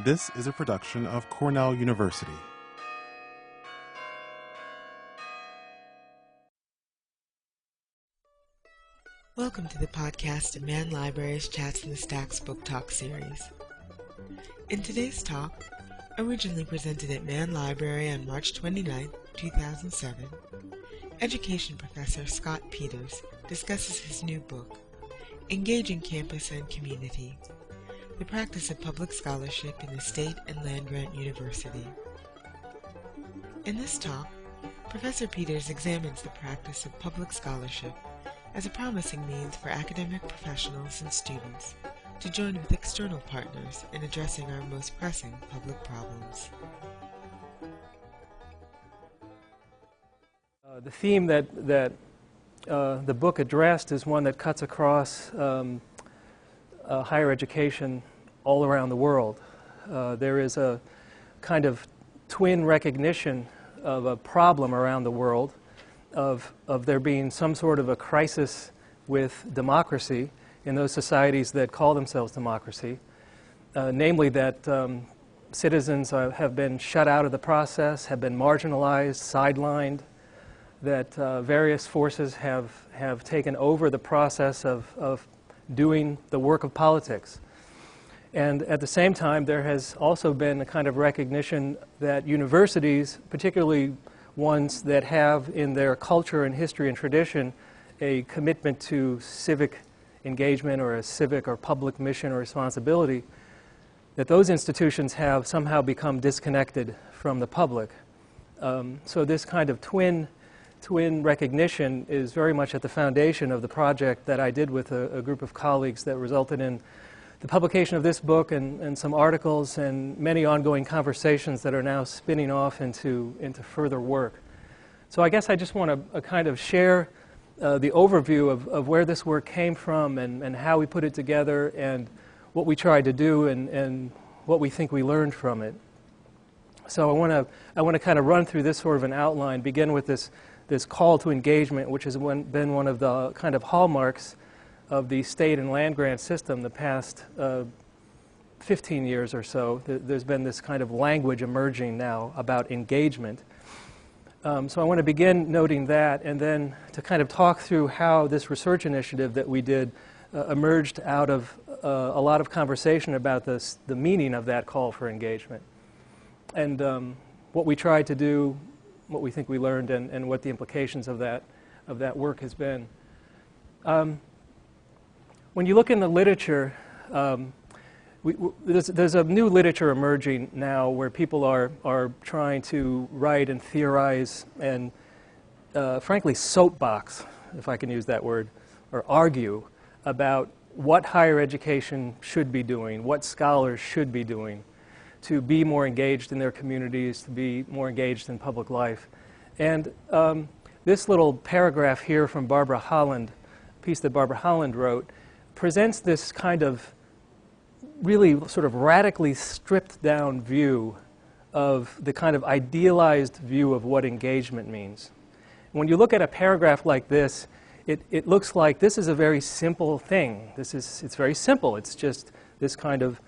This is a production of Cornell University. Welcome to the podcast of Mann Library's Chats in the Stacks Book Talk series. In today's talk, originally presented at Mann Library on March 29, 2007, education professor Scott Peters discusses his new book, Engaging Campus and Community, the Practice of Public Scholarship in the State and Land-Grant University. In this talk, Professor Peters examines the practice of public scholarship as a promising means for academic professionals and students to join with external partners in addressing our most pressing public problems. The theme that the book addressed is one that cuts across higher education all around the world. There is a kind of twin recognition of a problem around the world of there being some sort of a crisis with democracy in those societies that call themselves democracy, namely that citizens have been shut out of the process, have been marginalized, sidelined, that various forces have taken over the process of doing the work of politics. And at the same time, there has also been a kind of recognition that universities, particularly ones that have in their culture and history and tradition a commitment to civic engagement or a civic or public mission or responsibility, that those institutions have somehow become disconnected from the public. So this kind of twin recognition is very much at the foundation of the project that I did with a group of colleagues that resulted in the publication of this book and some articles and many ongoing conversations that are now spinning off into further work. So I guess I just want to kind of share the overview of where this work came from and how we put it together and what we tried to do and what we think we learned from it. So I want to kind of run through this sort of an outline, begin with this call to engagement, which has been one of the kind of hallmarks of the state and land grant system the past 15 years or so. There's been this kind of language emerging now about engagement. So I want to begin noting that, and then to kind of talk through how this research initiative that we did emerged out of a lot of conversation about the meaning of that call for engagement, and what we tried to do, what we think we learned, and what the implications of that work has been. When you look in the literature, there's a new literature emerging now where people are trying to write and theorize and, frankly, soapbox, if I can use that word, or argue about what higher education should be doing, what scholars should be doing to be more engaged in their communities, to be more engaged in public life. And this little paragraph here from Barbara Holland, a piece that Barbara Holland wrote, presents this kind of really sort of radically stripped down view of the kind of idealized view of what engagement means. When you look at a paragraph like this, it looks like this is a very simple thing. It's very simple. It's just this kind of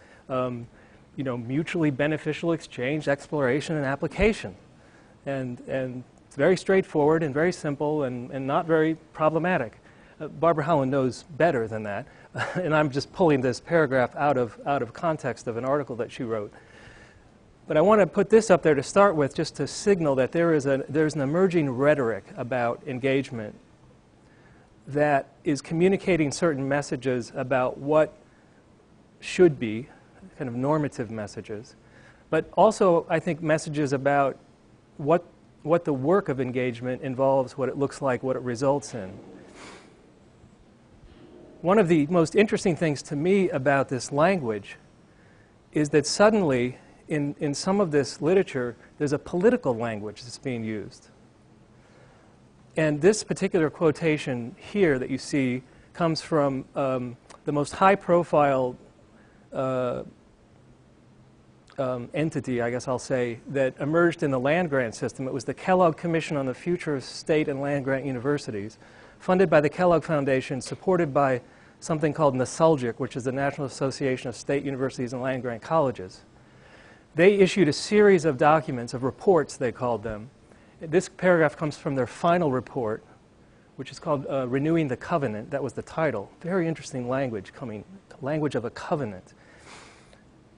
mutually beneficial exchange, exploration, and application. And it's very straightforward and very simple and not very problematic. Barbara Holland knows better than that, and I'm just pulling this paragraph out of context of an article that she wrote. But I want to put this up there to start with, just to signal that there's an emerging rhetoric about engagement that is communicating certain messages about what should be, kind of normative messages, but also, I think, messages about what the work of engagement involves, what it looks like, what it results in. One of the most interesting things to me about this language is that suddenly, in some of this literature, there's a political language that's being used. And this particular quotation here that you see comes from the most high-profile entity, I guess I'll say, that emerged in the land-grant system. It was the Kellogg Commission on the Future of State and Land-Grant Universities, funded by the Kellogg Foundation, supported by something called NASULGIC, which is the National Association of State Universities and Land-Grant Colleges. they issued a series of documents, of reports they called them. This paragraph comes from their final report, which is called Renewing the Covenant. That was the title. Very interesting language language of a covenant.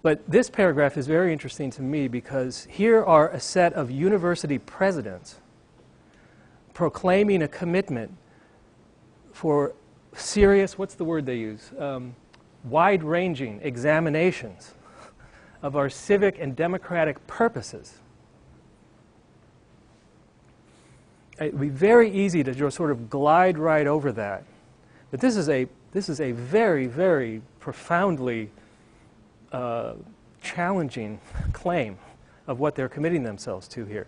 But this paragraph is very interesting to me because here are a set of university presidents proclaiming a commitment for serious, what's the word they use? Wide-ranging examinations of our civic and democratic purposes. It would be very easy to just sort of glide right over that. But this is a very, very profoundly challenging claim of what they're committing themselves to here.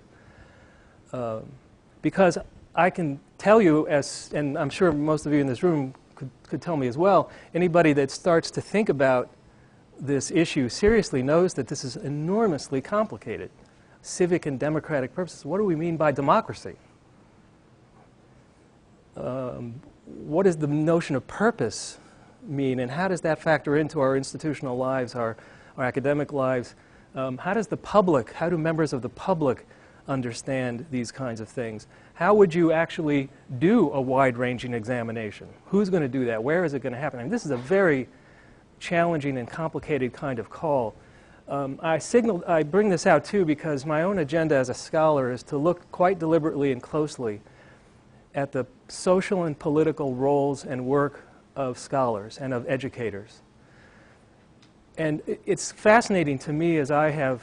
Because I can tell you, and I'm sure most of you in this room could tell me as well, anybody that starts to think about this issue seriously knows that this is enormously complicated. Civic and democratic purposes. What do we mean by democracy? What does the notion of purpose mean, and how does that factor into our institutional lives, our academic lives? How do members of the public understand these kinds of things? How would you actually do a wide-ranging examination? Who's going to do that? Where is it going to happen? I mean, this is a very challenging and complicated kind of call. I bring this out too because my own agenda as a scholar is to look quite deliberately and closely at the social and political roles and work of scholars and of educators. And it's fascinating to me as I have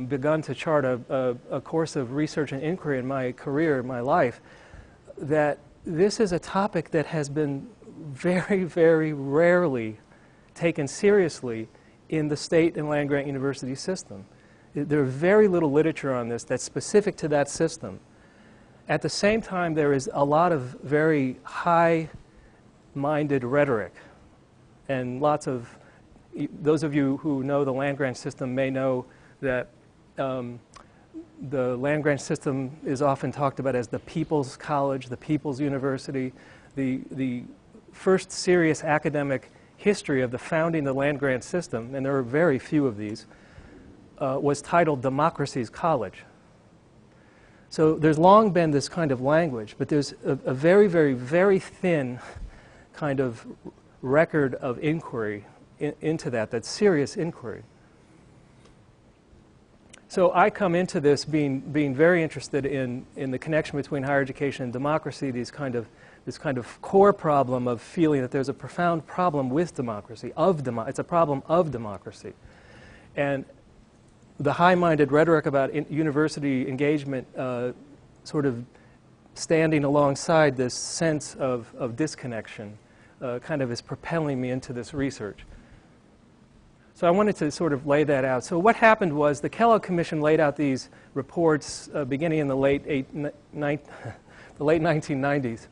begun to chart a course of research and inquiry in my career, in my life, that this is a topic that has been very, very rarely taken seriously in the state and land-grant university system. There's very little literature on this that's specific to that system. At the same time, there is a lot of very high-minded rhetoric and lots of, those of you who know the land-grant system may know that the land-grant system is often talked about as the people's college, the people's university. The first serious academic history of the founding of the land-grant system, and there are very few of these, was titled Democracy's College. So there's long been this kind of language, but there's a very, very, very thin kind of record of inquiry into that's serious inquiry. So I come into this being very interested in the connection between higher education and democracy, this kind of core problem of feeling that there's a profound problem with democracy, it's a problem of democracy. And the high-minded rhetoric about university engagement sort of standing alongside this sense of disconnection kind of is propelling me into this research. So I wanted to sort of lay that out. So what happened was the Kellogg Commission laid out these reports beginning in the late 1990s.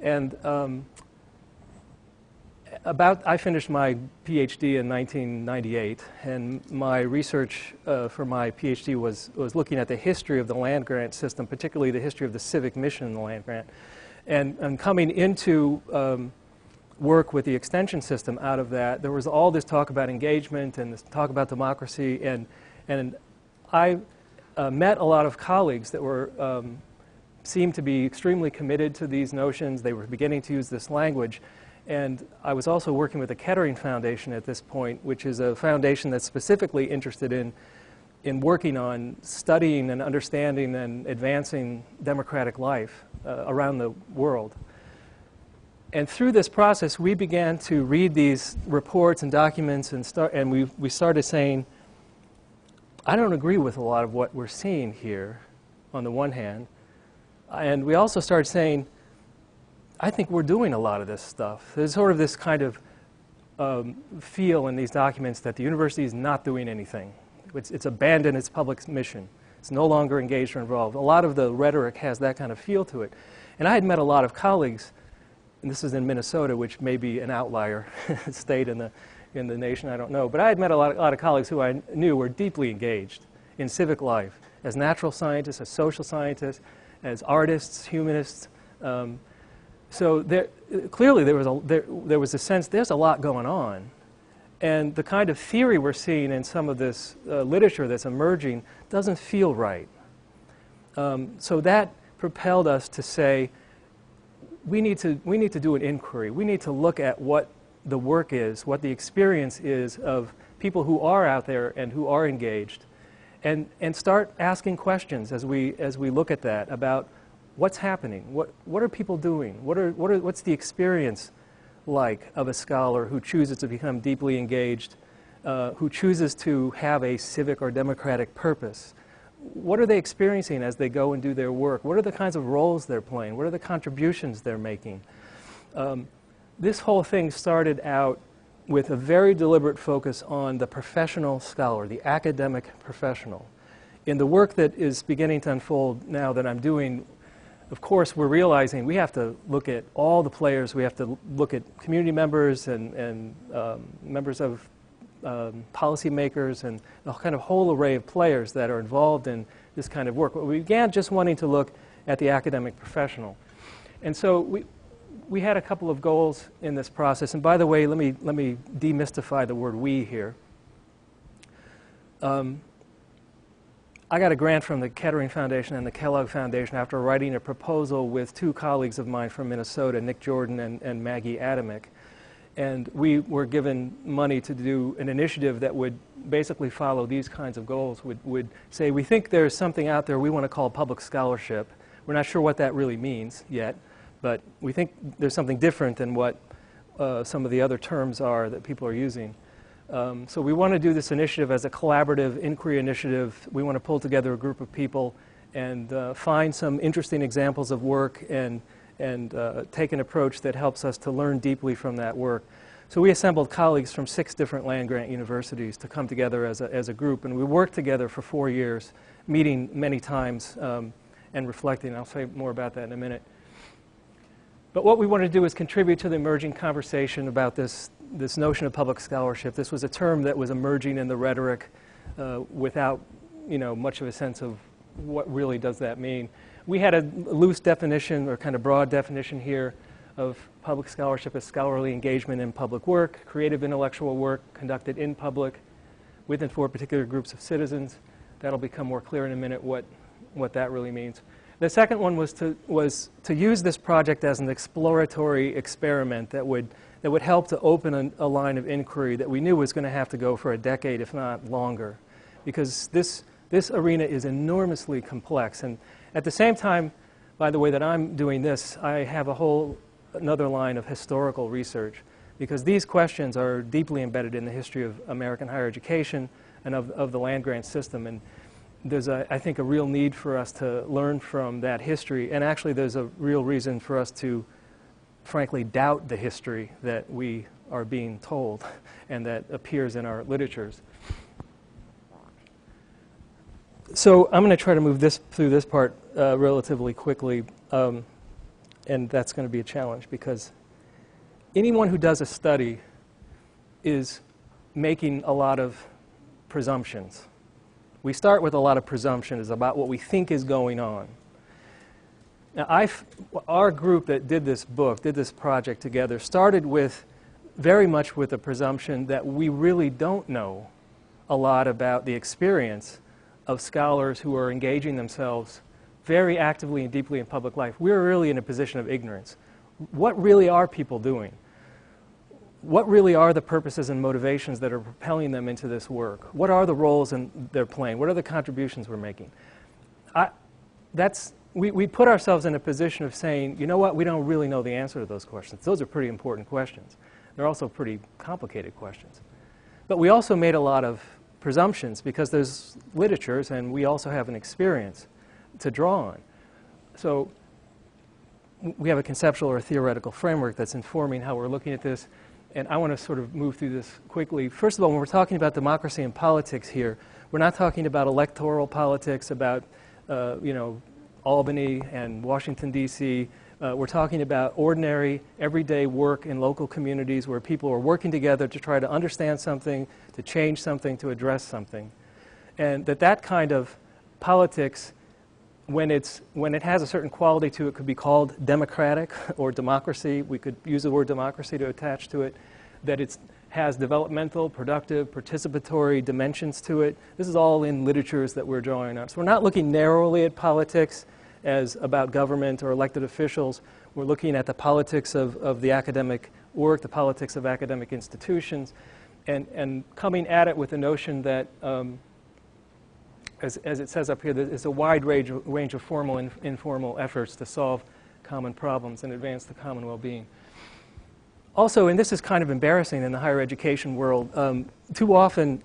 And I finished my PhD in 1998, and my research for my PhD was looking at the history of the land-grant system, particularly the history of the civic mission in the land-grant. And coming into work with the extension system out of that, there was all this talk about engagement and this talk about democracy, and I met a lot of colleagues that were seemed to be extremely committed to these notions. They were beginning to use this language. And I was also working with the Kettering Foundation at this point, which is a foundation that's specifically interested in working on studying and understanding and advancing democratic life around the world. And through this process, we began to read these reports and documents, and we started saying, I don't agree with a lot of what we're seeing here, on the one hand. And we also started saying, I think we're doing a lot of this stuff. There's sort of this kind of feel in these documents that the university is not doing anything. It's abandoned its public mission. It's no longer engaged or involved. A lot of the rhetoric has that kind of feel to it. And I had met a lot of colleagues, and this is in Minnesota, which may be an outlier state in the nation, I don't know. But I had met a lot of colleagues who I knew were deeply engaged in civic life, as natural scientists, as social scientists, as artists, humanists. So clearly there was a sense there's a lot going on, And the kind of theory we're seeing in some of this literature that's emerging doesn't feel right. So that propelled us to say, we need to do an inquiry. We need to look at what the work is, what the experience is of people who are out there and who are engaged, and start asking questions as we look at that about what's happening, what are people doing, what's the experience like of a scholar who chooses to become deeply engaged, who chooses to have a civic or democratic purpose. What are they experiencing as they go and do their work? What are the kinds of roles they're playing? What are the contributions they're making? This whole thing started out with a very deliberate focus on the professional scholar, the academic professional. In the work that is beginning to unfold now that I'm doing, of course, we're realizing we have to look at all the players. We have to look at community members and members of policymakers and a kind of whole array of players that are involved in this kind of work. But we began just wanting to look at the academic professional. And so we had a couple of goals in this process. And by the way, let me demystify the word "we" here. I got a grant from the Kettering Foundation and the Kellogg Foundation after writing a proposal with two colleagues of mine from Minnesota, Nick Jordan and Maggie Adamick. And we were given money to do an initiative that would basically follow these kinds of goals, would say, we think there's something out there we want to call public scholarship. We're not sure what that really means yet, but we think there's something different than what some of the other terms are that people are using. So we want to do this initiative as a collaborative inquiry initiative. We want to pull together a group of people and find some interesting examples of work and take an approach that helps us to learn deeply from that work. So we assembled colleagues from 6 different land-grant universities to come together as a group, and we worked together for 4 years, meeting many times and reflecting. I'll say more about that in a minute. But what we want to do is contribute to the emerging conversation about this notion of public scholarship. This was a term that was emerging in the rhetoric without, much of a sense of what really does that mean. We had a loose definition or kind of broad definition here of public scholarship as scholarly engagement in public work, creative intellectual work conducted in public with and for particular groups of citizens. That'll become more clear in a minute what that really means. The second one was to use this project as an exploratory experiment that would help to open a line of inquiry that we knew was going to have to go for a decade, if not longer, because this arena is enormously complex. And at the same time, by the way that I'm doing this, I have another line of historical research, because these questions are deeply embedded in the history of American higher education and of the land-grant system. And there's, I think, a real need for us to learn from that history. And actually, there's a real reason for us to, frankly, doubt the history that we are being told and that appears in our literatures. So I'm going to try to move through this part relatively quickly, and that's going to be a challenge, because anyone who does a study is making a lot of presumptions. We start with a lot of presumptions about what we think is going on. Now, our group that did this project together, started very much with the presumption that we really don't know a lot about the experience of scholars who are engaging themselves very actively and deeply in public life. We're really in a position of ignorance. What really are people doing? What really are the purposes and motivations that are propelling them into this work? What are the roles they're playing? What are the contributions we're making? We put ourselves in a position of saying, you know what, we don't really know the answer to those questions. Those are pretty important questions. They're also pretty complicated questions. But we also made a lot of presumptions because there's literatures and we also have an experience to draw on. So we have a conceptual or theoretical framework that's informing how we're looking at this. And I want to sort of move through this quickly. First of all, when we're talking about democracy and politics here, we're not talking about electoral politics, about Albany and Washington, D.C. We're talking about ordinary, everyday work in local communities where people are working together to try to understand something, to change something, to address something. And that kind of politics, when it has a certain quality to it, could be called democratic or democracy. We could use the word democracy to attach to it. That has developmental, productive, participatory dimensions to it. This is all in literatures that we're drawing on. So we're not looking narrowly at politics as about government or elected officials. We're looking at the politics of the academic work, the politics of academic institutions, and coming at it with the notion that, as it says up here, there's a wide range of formal and informal efforts to solve common problems and advance the common well-being. Also, and this is kind of embarrassing in the higher education world, too often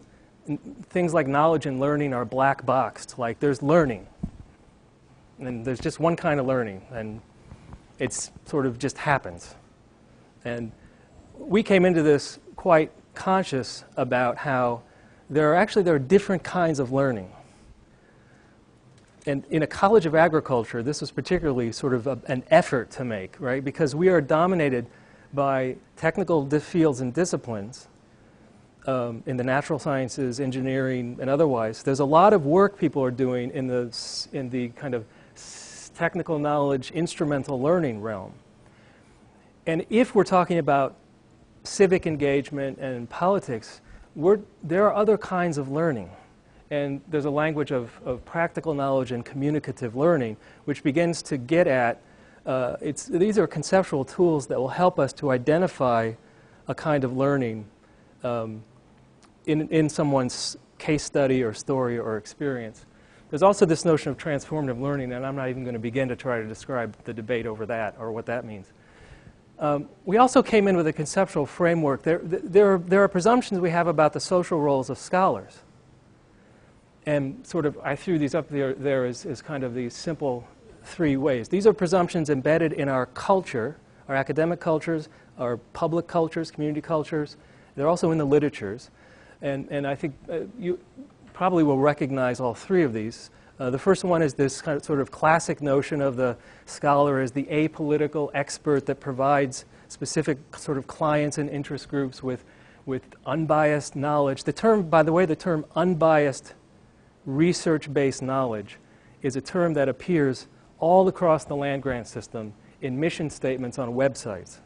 things like knowledge and learning are black boxed. Like there's learning, and there's just one kind of learning, and it's sort of just happens. And we came into this quite conscious about how there are different kinds of learning. And in a college of agriculture, this is particularly sort of an effort to make, right? Because we are dominated by technical fields and disciplines in the natural sciences, engineering, and otherwise. There's a lot of work people are doing in the kind of technical knowledge, instrumental learning realm. And if we're talking about civic engagement and politics, there are other kinds of learning. And there's a language of practical knowledge and communicative learning, which begins to get at, these are conceptual tools that will help us to identify a kind of learning in someone's case study or story or experience. There's also this notion of transformative learning, and I'm not even going to begin to try to describe the debate over that or what that means. We also came in with a conceptual framework. There are presumptions we have about the social roles of scholars. And sort of, I threw these up there as kind of these simple three ways. These are presumptions embedded in our culture, our academic cultures, our public cultures, community cultures. They're also in the literatures. And I think you probably will recognize all three of these. The first one is this kind of sort of classic notion of the scholar as the apolitical expert that provides specific sort of clients and interest groups with unbiased knowledge. The term, by the way, the term unbiased research-based knowledge is a term that appears all across the land-grant system in mission statements on websites.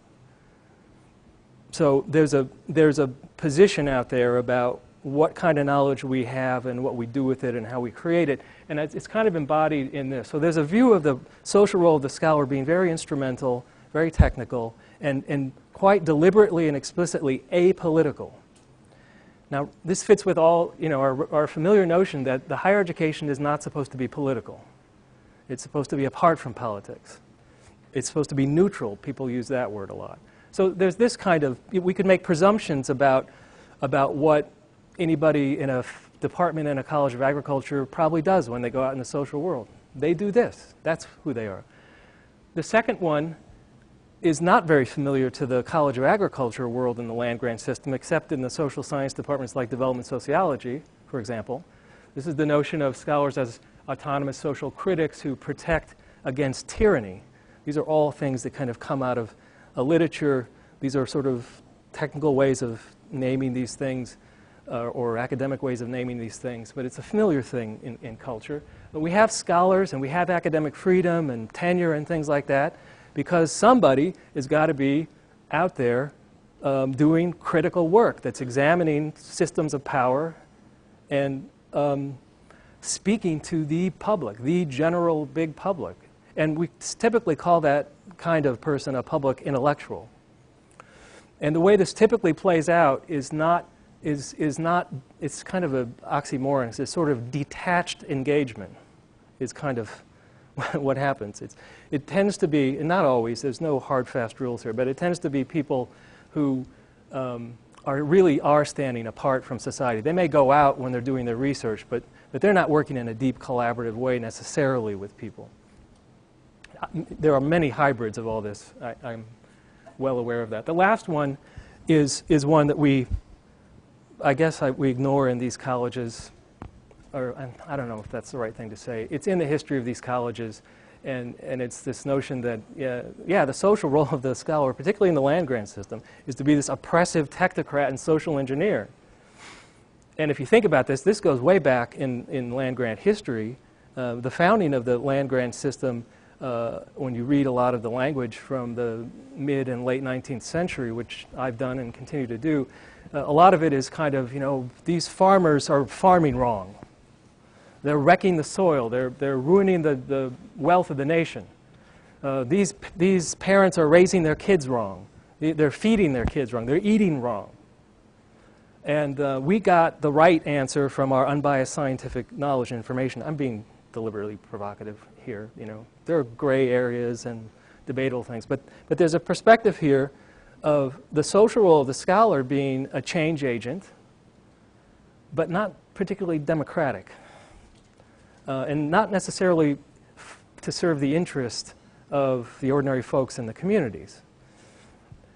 So there's a position out there about what kind of knowledge we have and what we do with it and how we create it, and it's kind of embodied in this. So there's a view of the social role of the scholar being very instrumental, very technical, and quite deliberately and explicitly apolitical. Now, this fits with all, our familiar notion that the higher education is not supposed to be political. It's supposed to be apart from politics. It's supposed to be neutral. People use that word a lot. So there's this kind of, we could make presumptions about what anybody in a department in a college of agriculture probably does when they go out in the social world. They do this. That's who they are. The second one is not very familiar to the College of Agriculture world in the land-grant system, except in the social science departments like development sociology, for example. This is the notion of scholars as autonomous social critics who protect against tyranny. These are all things that kind of come out of a literature. These are sort of technical ways of naming these things or academic ways of naming these things, but it's a familiar thing in culture. But we have scholars and we have academic freedom and tenure and things like that, because somebody has got to be out there doing critical work that's examining systems of power and speaking to the public, the general big public. And we typically call that kind of person a public intellectual. And the way this typically plays out is it's kind of an oxymoron. It's this sort of detached engagement is kind of what happens. It tends to be, and not always, there's no hard, fast rules here, but it tends to be people who really are standing apart from society. They may go out when they're doing their research, but they're not working in a deep collaborative way necessarily with people. There are many hybrids of all this. I'm well aware of that. The last one is one that we ignore in these colleges, or I don't know if that's the right thing to say. It's in the history of these colleges, and it's this notion that, the social role of the scholar, particularly in the land-grant system, is to be this oppressive technocrat and social engineer. And if you think about this, this goes way back in land-grant history. The founding of the land-grant system when you read a lot of the language from the mid and late 19th century, which I've done and continue to do, a lot of it is kind of, these farmers are farming wrong. They're wrecking the soil. They're ruining the wealth of the nation. These parents are raising their kids wrong. They're feeding their kids wrong. They're eating wrong. And we got the right answer from our unbiased scientific knowledge and information. I'm being deliberately provocative here. There are gray areas and debatable things. But there's a perspective here of the social role of the scholar being a change agent, but not particularly democratic. And not necessarily to serve the interest of the ordinary folks in the communities.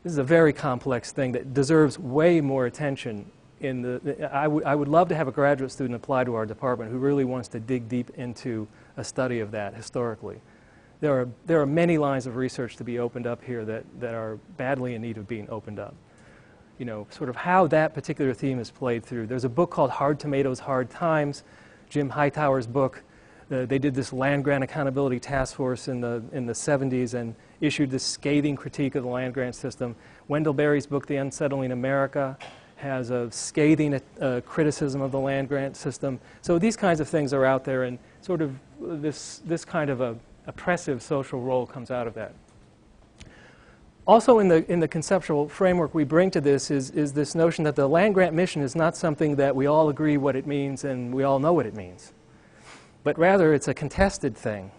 This is a very complex thing that deserves way more attention. I would love to have a graduate student apply to our department who really wants to dig deep into a study of that historically. There are many lines of research to be opened up here that are badly in need of being opened up. Sort of how that particular theme is played through. There's a book called Hard Tomatoes, Hard Times, Jim Hightower's book. They did this land-grant accountability task force in the 70s and issued this scathing critique of the land-grant system. Wendell Berry's book, The Unsettling America, has a scathing criticism of the land-grant system. So these kinds of things are out there, and sort of this kind of a oppressive social role comes out of that. Also in the conceptual framework we bring to this is this notion that the land-grant mission is not something that we all agree what it means and we all know what it means. But rather, it's a contested thing.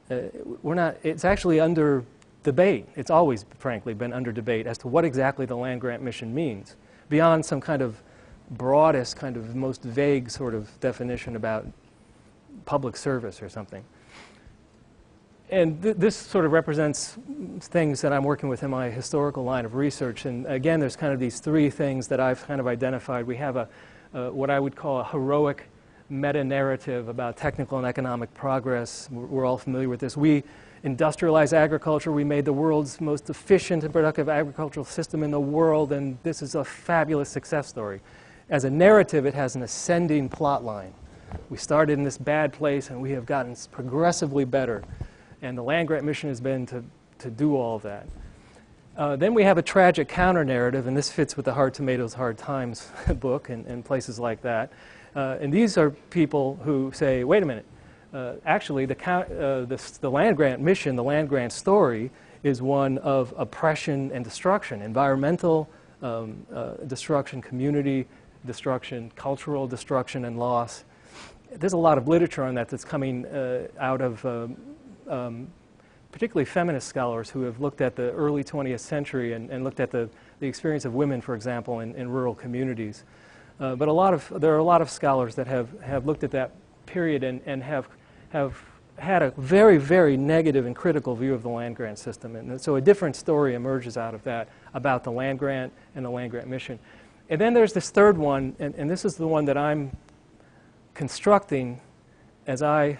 It's actually under debate. It's always, frankly, been under debate as to what exactly the land-grant mission means, beyond some kind of broadest, kind of most vague sort of definition about public service or something. And this sort of represents things that I'm working with in my historical line of research. And again, there's kind of these three things that I've kind of identified. We have what I would call a heroic meta-narrative about technical and economic progress. We're all familiar with this. We industrialized agriculture. We made the world's most efficient and productive agricultural system in the world, and this is a fabulous success story. As a narrative, it has an ascending plot line. We started in this bad place, and we have gotten progressively better. And the land-grant mission has been to do all of that. Then we have a tragic counter-narrative, and this fits with the Hard Tomatoes, Hard Times book and places like that. And these are people who say, wait a minute, actually the land-grant mission, the land-grant story, is one of oppression and destruction, environmental destruction, community destruction, cultural destruction and loss. There's a lot of literature on that that's coming out of particularly feminist scholars who have looked at the early 20th century and looked at the experience of women, for example, in rural communities. But there are a lot of scholars that have looked at that period and have had a very, very negative and critical view of the land-grant system. And so a different story emerges out of that about the land-grant and the land-grant mission. And then there's this third one, and this is the one that I'm constructing as I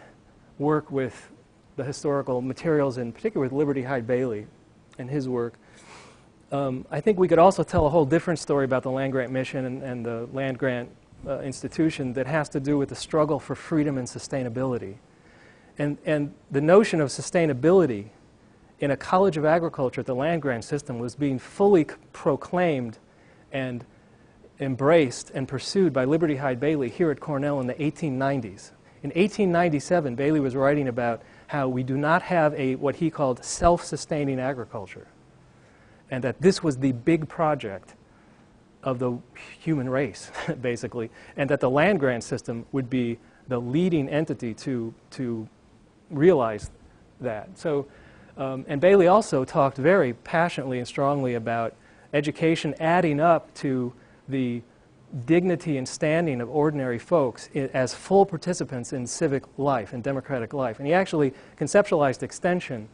work with the historical materials, in particular with Liberty Hyde Bailey and his work. I think we could also tell a whole different story about the land-grant mission and the land-grant institution that has to do with the struggle for freedom and sustainability. And the notion of sustainability in a college of agriculture at the land-grant system was being fully proclaimed and embraced and pursued by Liberty Hyde Bailey here at Cornell in the 1890s. In 1897, Bailey was writing about how we do not have what he called self-sustaining agriculture, and that this was the big project of the human race, basically, and that the land-grant system would be the leading entity to realize that. So, and Bailey also talked very passionately and strongly about education adding up to the dignity and standing of ordinary folks as full participants in civic life and democratic life. And he actually conceptualized extension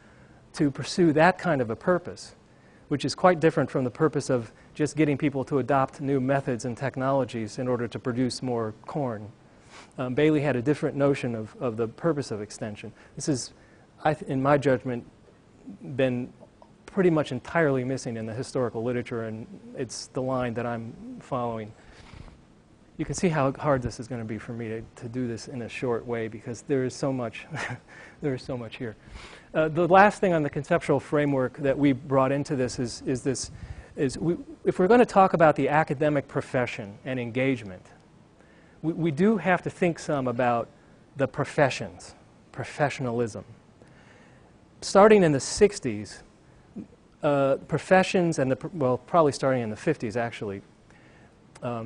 to pursue that kind of a purpose, which is quite different from the purpose of just getting people to adopt new methods and technologies in order to produce more corn. Bailey had a different notion of the purpose of extension. This is, in my judgment, been pretty much entirely missing in the historical literature, and it's the line that I'm following. you can see how hard this is going to be for me to do this in a short way, because there is so much, there is so much here. The last thing on the conceptual framework that we brought into this is if we're going to talk about the academic profession and engagement, we do have to think some about the professions, professionalism. Starting in the 60s, professions and well, probably starting in the 50s actually,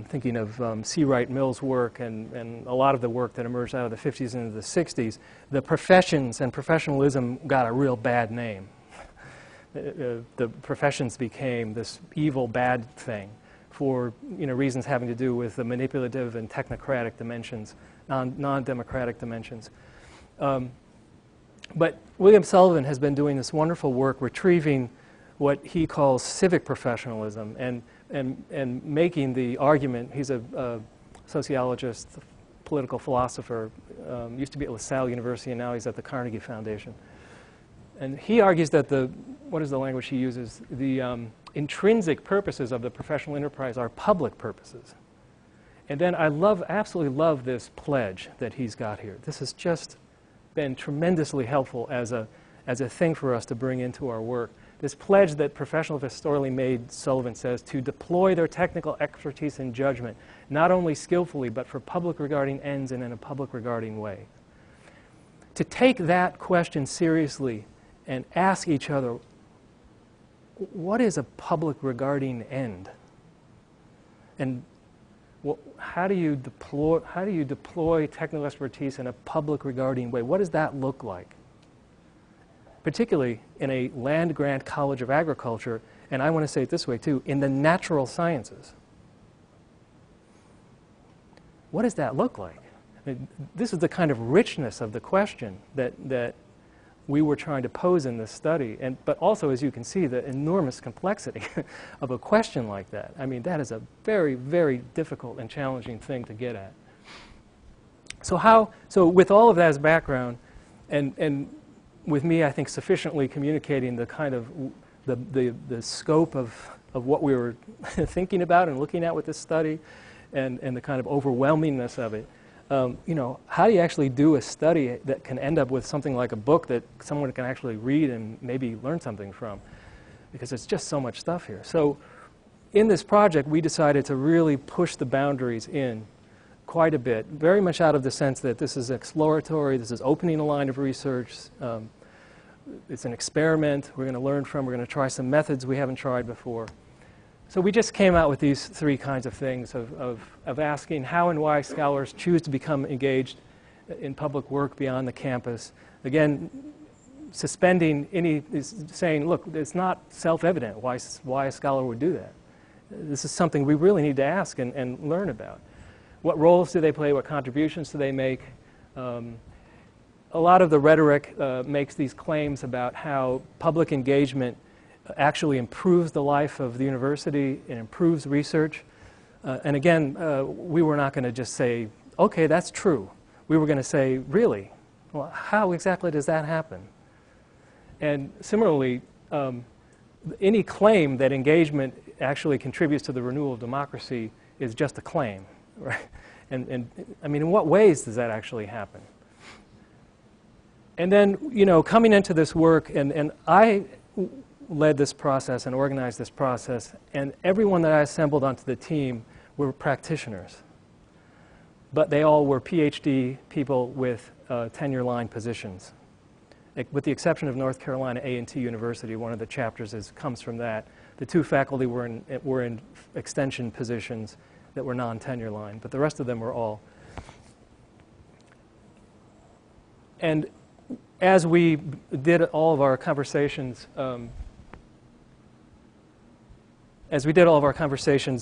thinking of C. Wright Mill's work and a lot of the work that emerged out of the 50s and into the 60s, the professions and professionalism got a real bad name. The professions became this evil, bad thing for reasons having to do with the manipulative and technocratic dimensions, non-democratic dimensions. But William Sullivan has been doing this wonderful work retrieving what he calls civic professionalism and making the argument. He's a sociologist, political philosopher, used to be at LaSalle University, and now he's at the Carnegie Foundation. And he argues that what is the language he uses? The intrinsic purposes of the professional enterprise are public purposes. And then I absolutely love this pledge that he's got here. This has just been tremendously helpful as a thing for us to bring into our work. This pledge that professionals have historically made, Sullivan says, to deploy their technical expertise and judgment, not only skillfully, but for public regarding ends and in a public regarding way. To take that question seriously and ask each other, what is a public regarding end? And how do you deploy technical expertise in a public regarding way? What does that look like? Particularly in a land-grant College of Agriculture, and I want to say it this way too, in the natural sciences. What does that look like? I mean, this is the kind of richness of the question that we were trying to pose in this study, but also, as you can see, the enormous complexity of a question like that. I mean, that is a very, very difficult and challenging thing to get at. So with all of that as background, and with me, I think, sufficiently communicating the kind of the scope of what we were thinking about and looking at with this study, and the kind of overwhelmingness of it. How do you actually do a study that can end up with something like a book that someone can actually read and maybe learn something from? Because there's just so much stuff here. So in this project, we decided to really push the boundaries in quite a bit, very much out of the sense that this is exploratory, this is opening a line of research, it's an experiment we're going to learn from, we're going to try some methods we haven't tried before. So we just came out with these three kinds of things of asking how and why scholars choose to become engaged in public work beyond the campus. Again, saying, look, it's not self-evident why a scholar would do that. This is something we really need to ask and learn about. What roles do they play? What contributions do they make? A lot of the rhetoric makes these claims about how public engagement actually improves the life of the university, it improves research. And again, we were not going to just say, okay, that's true. We were going to say, really? Well, how exactly does that happen? And similarly, any claim that engagement actually contributes to the renewal of democracy is just a claim, right? And I mean, in what ways does that actually happen? And then, coming into this work, and I led this process and organized this process, and everyone that I assembled onto the team were practitioners. But they all were PhD people with tenure-line positions. With the exception of North Carolina A&T University, one of the chapters comes from that. The two faculty were in extension positions that were non-tenure line, but the rest of them were all. And as we did all of our conversations,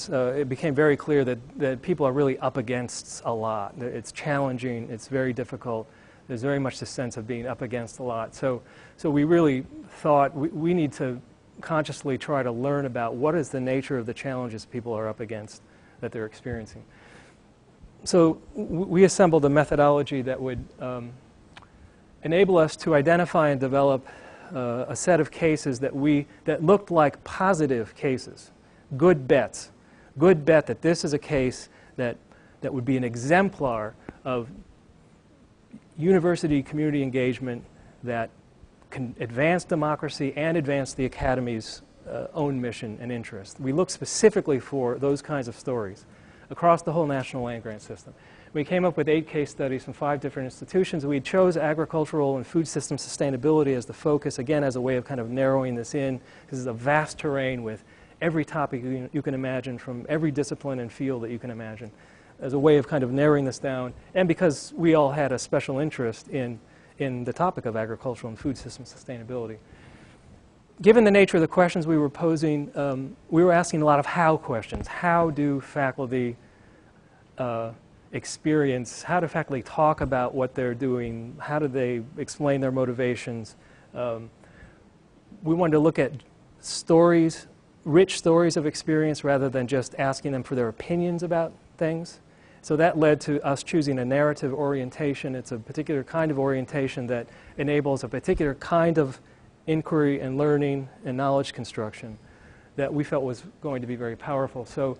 it became very clear that people are really up against a lot. It's challenging, it's very difficult. There's very much the sense of being up against a lot. So we really thought we need to consciously try to learn about what is the nature of the challenges people are up against that they're experiencing. So we assembled a methodology that would enable us to identify and develop a set of cases that looked like positive cases, good bets. Good bet that this is a case that that would be an exemplar of university community engagement that can advance democracy and advance the Academy's own mission and interest. We looked specifically for those kinds of stories across the whole national land-grant system. We came up with 8 case studies from 5 different institutions. We chose agricultural and food system sustainability as the focus, again, as a way of kind of narrowing this in. This is a vast terrain with every topic you can imagine from every discipline and field that you can imagine, as a way of kind of narrowing this down, and because we all had a special interest in the topic of agricultural and food system sustainability. Given the nature of the questions we were posing, we were asking a lot of how questions. How do faculty experience, how do faculty talk about what they're doing? How do they explain their motivations? We wanted to look at stories, rich stories of experience, rather than just asking them for their opinions about things. So that led to us choosing a narrative orientation. It's a particular kind of orientation that enables a particular kind of inquiry and learning and knowledge construction that we felt was going to be very powerful. So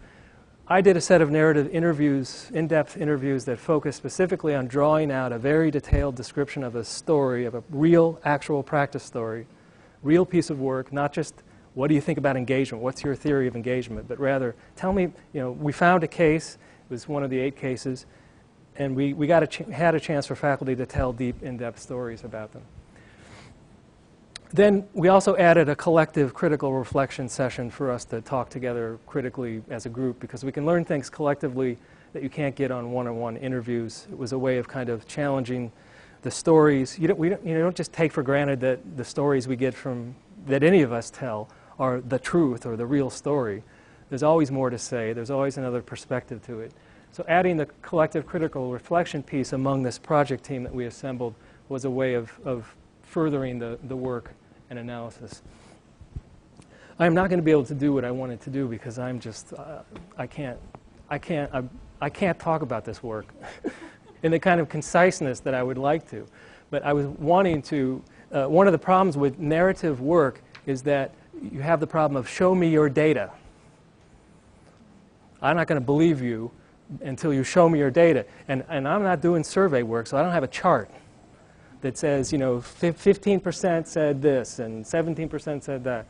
I did a set of narrative interviews, in-depth interviews that focused specifically on drawing out a very detailed description of a story, of a real, actual practice story, real piece of work, not just what do you think about engagement, what's your theory of engagement, but rather tell me, you know, we found a case, it was one of the 8 cases, and we had a chance for faculty to tell deep, in-depth stories about them. Then we also added a collective critical reflection session for us to talk together critically as a group, because we can learn things collectively that you can't get on one-on-one interviews. It was a way of kind of challenging the stories. You don't just take for granted that the stories we get from, that any of us tell, are the truth or the real story. There's always more to say. There's always another perspective to it. So adding the collective critical reflection piece among this project team that we assembled was a way of furthering the work and analysis. I'm not going to be able to do what I wanted to do because I'm just, I can't talk about this work in the kind of conciseness that I would like to. But I was wanting to, one of the problems with narrative work is that you have the problem of show me your data. I'm not going to believe you until you show me your data. And I'm not doing survey work, so I don't have a chart that says, you know, 15% said this and 17% said that.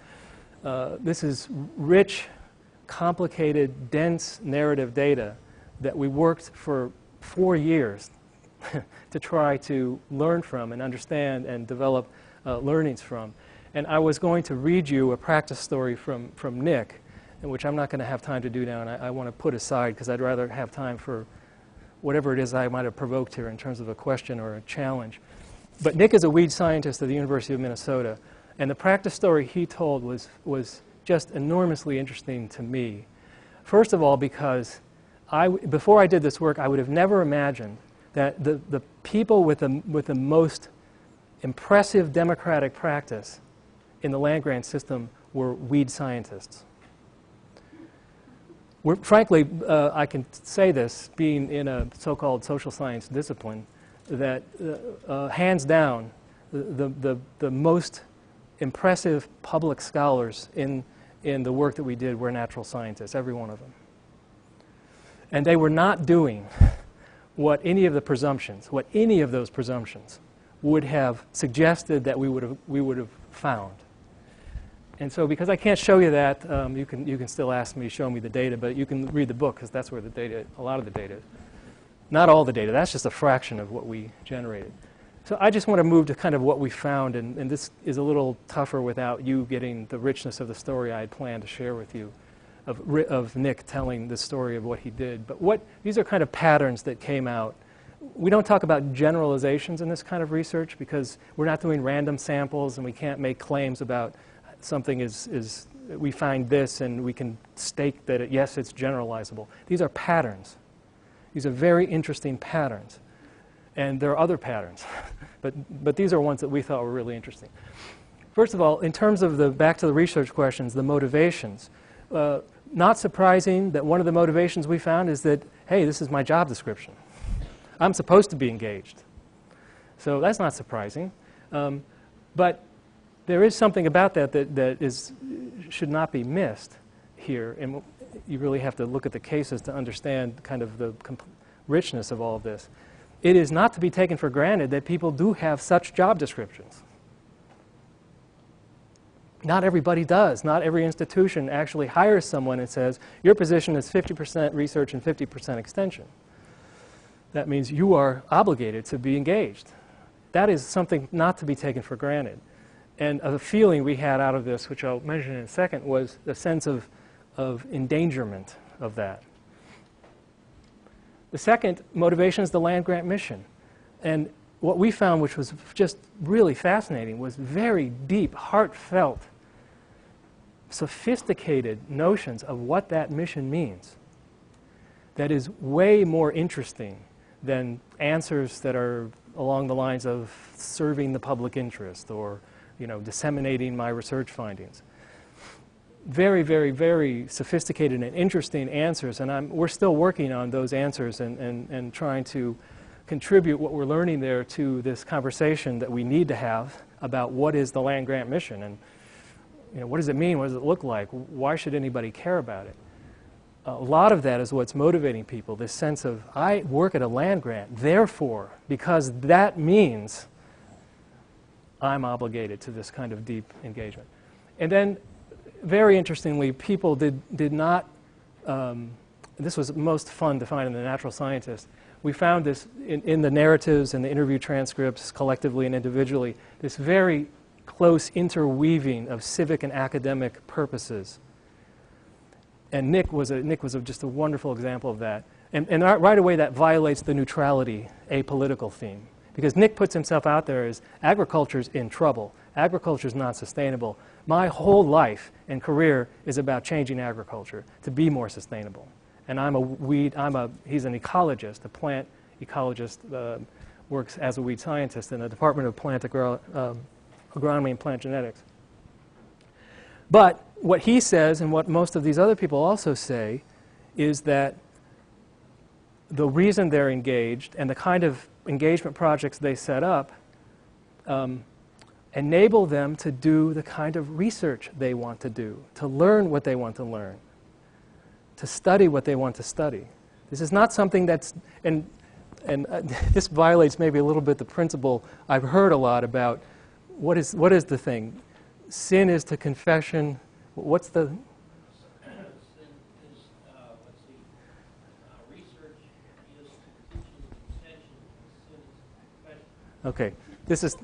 This is rich, complicated, dense narrative data that we worked for 4 years to try to learn from and understand and develop learnings from. And I was going to read you a practice story from Nick, which I'm not going to have time to do now, and I want to put aside because I'd rather have time for whatever it is I might have provoked here in terms of a question or a challenge. But Nick is a weed scientist at the University of Minnesota, and the practice story he told was just enormously interesting to me. First of all, because before I did this work, I would have never imagined that the people with the most impressive democratic practice in the land-grant system were weed scientists. Frankly, I can say this, being in a so-called social science discipline, that hands down, the most impressive public scholars in the work that we did were natural scientists, every one of them. And they were not doing what any of those presumptions would have suggested that we would have found. And so, because I can't show you that, you can still ask me, show me the data, but you can read the book because that's where the data, a lot of the data is. Not all the data. That's just a fraction of what we generated. So I just want to move to kind of what we found, and this is a little tougher without you getting the richness of the story I had planned to share with you, of Nick telling the story of what he did. But these are kind of patterns that came out. We don't talk about generalizations in this kind of research because we're not doing random samples and we can't make claims about something we find this and we can stake that, yes, it's generalizable. These are patterns. These are very interesting patterns. And there are other patterns. but these are ones that we thought were really interesting. First of all, in terms of back to the research questions, the motivations. Not surprising that one of the motivations we found is that, hey, this is my job description. I'm supposed to be engaged. So that's not surprising. But there is something about that should not be missed here. And you really have to look at the cases to understand kind of richness of all of this. It is not to be taken for granted that people do have such job descriptions. Not everybody does. Not every institution actually hires someone and says, your position is 50% research and 50% extension. That means you are obligated to be engaged. That is something not to be taken for granted. And the feeling we had out of this, which I'll mention in a second, was the sense of endangerment of that. The second motivation is the land-grant mission. And what we found, which was just really fascinating, was very deep, heartfelt, sophisticated notions of what that mission means. That is way more interesting than answers that are along the lines of serving the public interest or, disseminating my research findings. Very, very, very sophisticated and interesting answers, and we're still working on those answers and trying to contribute what we're learning there to this conversation that we need to have about what is the land-grant mission and what does it mean, what does it look like, why should anybody care about it? A lot of that is what's motivating people, this sense of, I work at a land grant, therefore, because that means I'm obligated to this kind of deep engagement. And then, very interestingly, people did not, this was most fun to find in the natural scientists, we found this in the narratives and the interview transcripts, collectively and individually, this very close interweaving of civic and academic purposes. And Nick was just a wonderful example of that. And right away that violates the neutrality, apolitical theme. Because Nick puts himself out there as agriculture's in trouble. Agriculture's not sustainable. My whole life and career is about changing agriculture to be more sustainable. And he's an ecologist, a plant ecologist, works as a weed scientist in the Department of Plant Agronomy and Plant Genetics. But what he says, and what most of these other people also say, is that the reason they're engaged and the kind of engagement projects they set up enable them to do the kind of research they want to do, to learn what they want to learn, to study what they want to study. This is not something that's, and this violates maybe a little bit the principle I've heard a lot about what is the thing? Sin is to confession. What's the? Sin is, research is to teaching extension. Sin is confession. Okay, this is.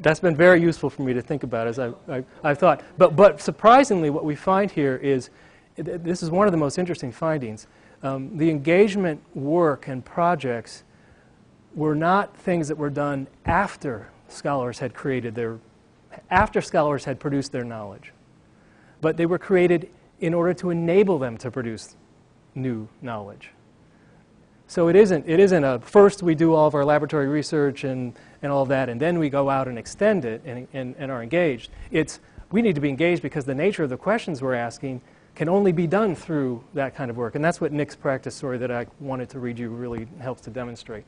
That's been very useful for me to think about as I've thought. But surprisingly, what we find here is, this is one of the most interesting findings. The engagement work and projects were not things that were done after scholars had after scholars had produced their knowledge. But they were created in order to enable them to produce new knowledge. So it isn't a first we do all of our laboratory research and all of that, and then we go out and extend it and are engaged. It's we need to be engaged because the nature of the questions we're asking can only be done through that kind of work. And that's what Nick's practice story that I wanted to read you really helps to demonstrate.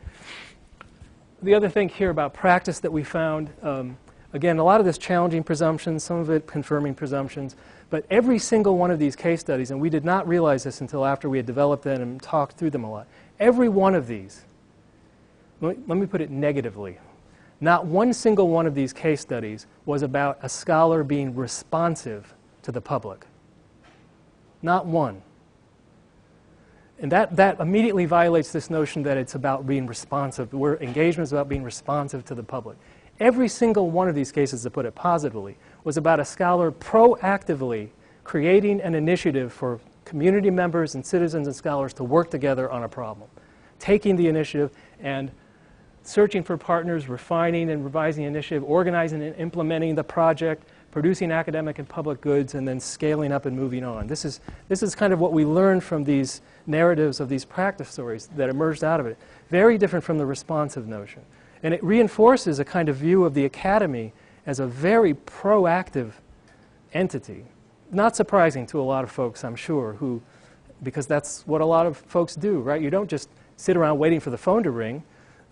The other thing here about practice that we found, again, a lot of this challenging presumptions, some of it confirming presumptions, but every single one of these case studies, and we did not realize this until after we had developed them and talked through them a lot, every one of these, let me put it negatively, not one single one of these case studies was about a scholar being responsive to the public. Not one. And that immediately violates this notion that it's about being responsive. Engagement is about being responsive to the public. Every single one of these cases, to put it positively, was about a scholar proactively creating an initiative for community members and citizens and scholars to work together on a problem. Taking the initiative and searching for partners, refining and revising the initiative, organizing and implementing the project, producing academic and public goods, and then scaling up and moving on. This is kind of what we learned from these narratives of these practice stories that emerged out of it. Very different from the responsive notion. And it reinforces a kind of view of the academy as a very proactive entity. Not surprising to a lot of folks, I'm sure, because that's what a lot of folks do, right? You don't just sit around waiting for the phone to ring.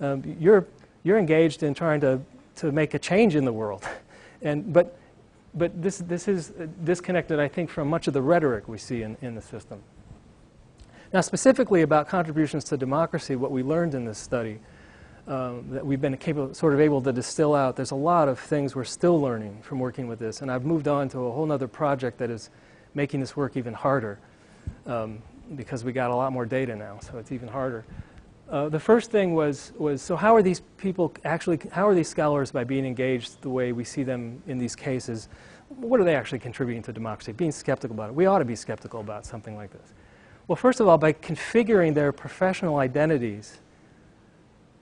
You're engaged in trying to make a change in the world. But this is disconnected, I think, from much of the rhetoric we see in the system. Now, specifically about contributions to democracy, what we learned in this study, that we've been able to distill out, there's a lot of things we're still learning from working with this, and I've moved on to a whole other project that is making this work even harder, because we got a lot more data now, so it's even harder. The first thing was so how are these people actually, how are these scholars, by being engaged the way we see them in these cases, what are they actually contributing to democracy? Being skeptical about it. We ought to be skeptical about something like this. Well, first of all, by configuring their professional identities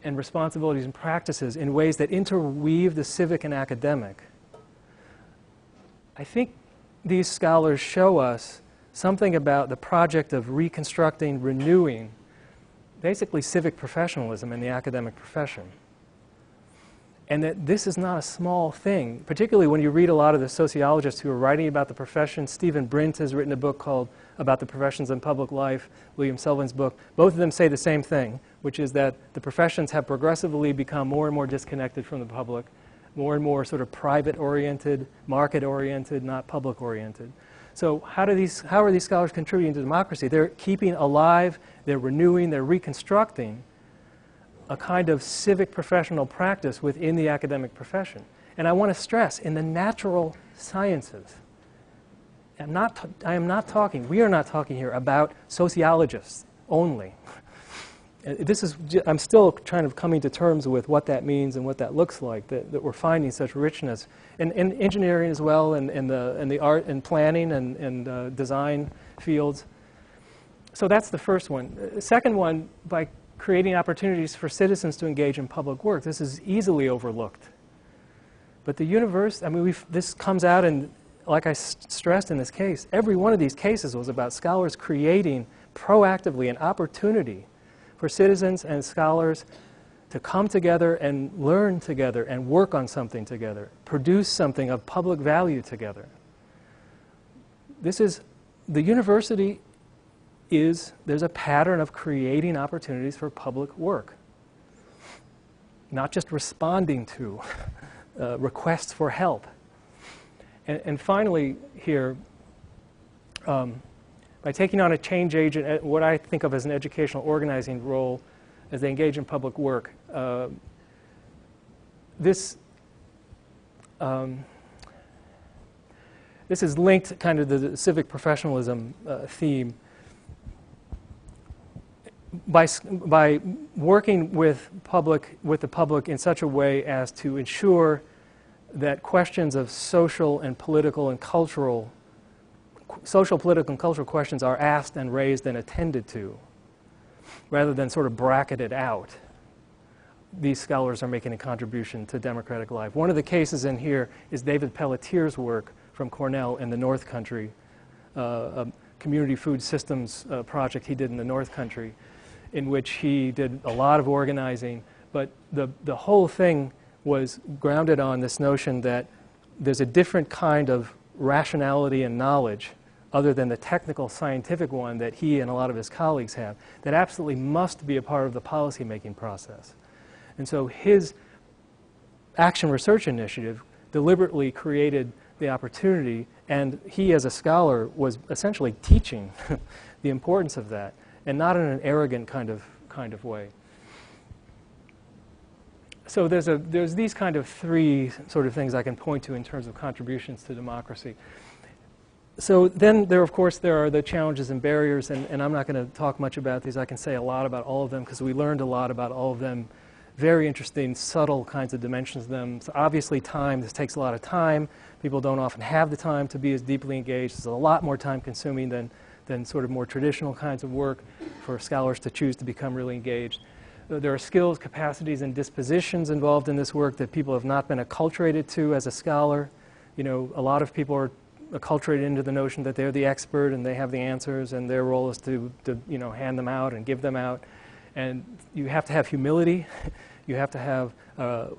and responsibilities and practices in ways that interweave the civic and academic, I think these scholars show us something about the project of reconstructing, renewing, basically civic professionalism in the academic profession. And that this is not a small thing, particularly when you read a lot of the sociologists who are writing about the profession. Stephen Brint has written a book called About the Professions in Public Life, William Selvig's book. Both of them say the same thing, which is that the professions have progressively become more and more disconnected from the public, more and more sort of private-oriented, market-oriented, not public-oriented. So how are these scholars contributing to democracy? They're keeping alive, they're renewing, they're reconstructing a kind of civic professional practice within the academic profession. And I want to stress, in the natural sciences, we are not talking here about sociologists only. I'm still kind of coming to terms with what that means and what that looks like, that we're finding such richness in engineering as well, and the art and planning and design fields. So that's the first one. The second one, by creating opportunities for citizens to engage in public work. This is easily overlooked. But the universe, I mean, this comes out, and like I stressed in this case, every one of these cases was about scholars creating proactively an opportunity for citizens and scholars to come together and learn together and work on something together, produce something of public value together. The university there's a pattern of creating opportunities for public work, not just responding to requests for help. And finally here, by taking on a change agent, what I think of as an educational organizing role as they engage in public work, this is linked kind of to the civic professionalism theme. By working with the public in such a way as to ensure that questions of social, political, and cultural questions are asked and raised and attended to, rather than sort of bracketed out, these scholars are making a contribution to democratic life. One of the cases in here is David Pelletier's work from Cornell in the North Country, a community food systems project he did in the North Country, in which he did a lot of organizing, but the whole thing was grounded on this notion that there's a different kind of rationality and knowledge, other than the technical scientific one that he and a lot of his colleagues have, that absolutely must be a part of the policy-making process. And so his Action Research Initiative deliberately created the opportunity, and he as a scholar was essentially teaching the importance of that, and not in an arrogant kind of way. So there's these kind of three sort of things I can point to in terms of contributions to democracy. So then there are the challenges and barriers, and I'm not going to talk much about these. I can say a lot about all of them because we learned a lot about all of them. Very interesting, subtle kinds of dimensions of them. So obviously time, this takes a lot of time. People don't often have the time to be as deeply engaged. It's a lot more time consuming than sort of more traditional kinds of work for scholars to choose to become really engaged. There are skills, capacities, and dispositions involved in this work that people have not been acculturated to as a scholar. You know, a lot of people are acculturated into the notion that they're the expert and they have the answers, and their role is to hand them out and give them out. And you have to have humility. You have to have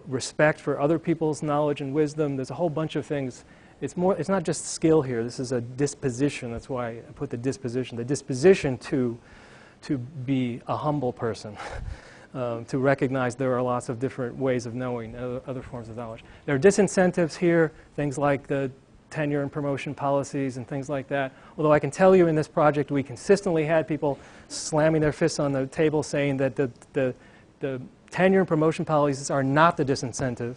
respect for other people's knowledge and wisdom. There's a whole bunch of things. It's not just skill here. This is a disposition. That's why I put the disposition to be a humble person, to recognize there are lots of different ways of knowing, other forms of knowledge. There are disincentives here, things like the tenure and promotion policies and things like that. Although I can tell you in this project we consistently had people slamming their fists on the table saying that the tenure and promotion policies are not the disincentive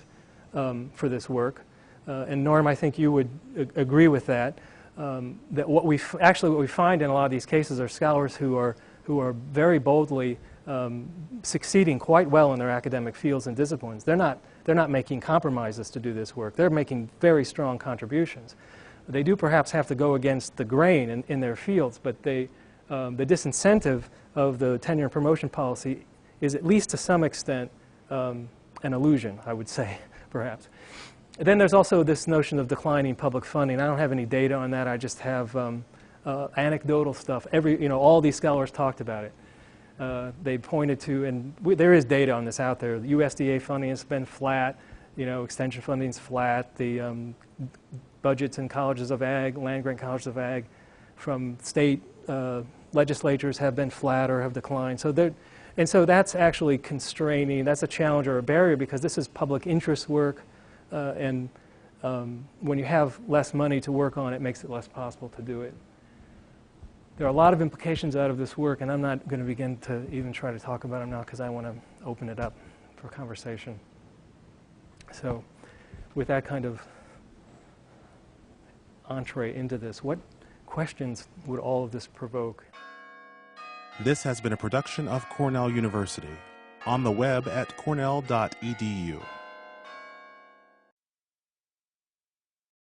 for this work. And Norm, I think you would agree with that. That what we find in a lot of these cases are scholars who are very boldly succeeding quite well in their academic fields and disciplines. They're not making compromises to do this work. They're making very strong contributions. They do perhaps have to go against the grain in their fields, but the disincentive of the tenure and promotion policy is at least to some extent an illusion, I would say, perhaps. Then there's also this notion of declining public funding. I don't have any data on that. I just have anecdotal stuff. All these scholars talked about it. They pointed to, and there is data on this out there. The USDA funding has been flat. Extension funding is flat. The budgets in colleges of ag, land-grant colleges of ag, from state legislatures have been flat or have declined. So that's actually constraining. That's a challenge or a barrier because this is public interest work, and when you have less money to work on, it makes it less possible to do it. There are a lot of implications out of this work, and I'm not going to begin to even try to talk about them now because I want to open it up for conversation. So with that kind of entree into this, what questions would all of this provoke? This has been a production of Cornell University. On the web at cornell.edu.